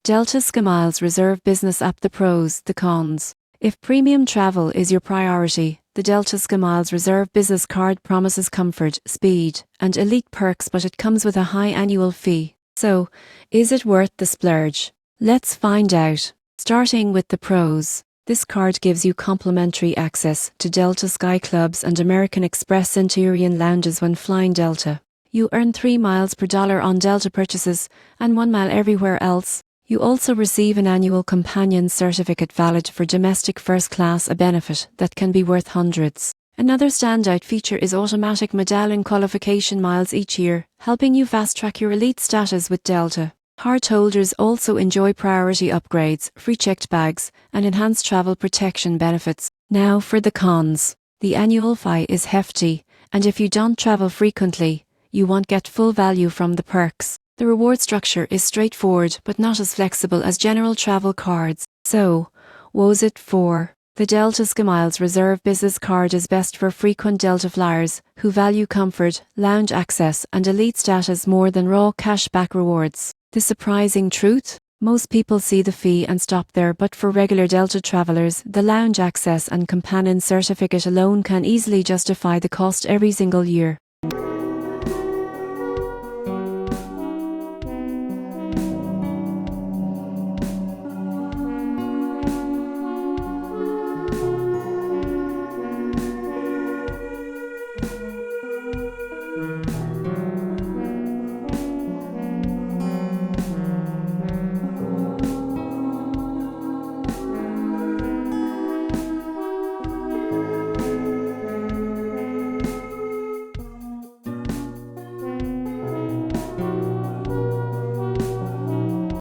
Delta SkyMiles Reserve Business App. The pros, the cons. If premium travel is your priority, the Delta SkyMiles Reserve Business Card promises comfort, speed, and elite perks, but it comes with a high annual fee. So, is it worth the splurge? Let's find out. Starting with the pros. This card gives you complimentary access to Delta Sky Clubs and American Express Centurion lounges when flying Delta. You earn 3 miles per dollar on Delta purchases and 1 mile everywhere else. You also receive an annual companion certificate valid for domestic first class, a benefit that can be worth hundreds. Another standout feature is automatic medallion qualification miles each year, helping you fast-track your elite status with Delta. Card holders also enjoy priority upgrades, free checked bags, and enhanced travel protection benefits. Now for the cons. The annual fee is hefty, and if you don't travel frequently, you won't get full value from the perks. The reward structure is straightforward but not as flexible as general travel cards. So, was it for? The Delta SkyMiles Reserve Business Card is best for frequent Delta flyers who value comfort, lounge access, and elite status more than raw cashback rewards. The surprising truth? Most people see the fee and stop there, but for regular Delta travelers, the lounge access and companion certificate alone can easily justify the cost every single year.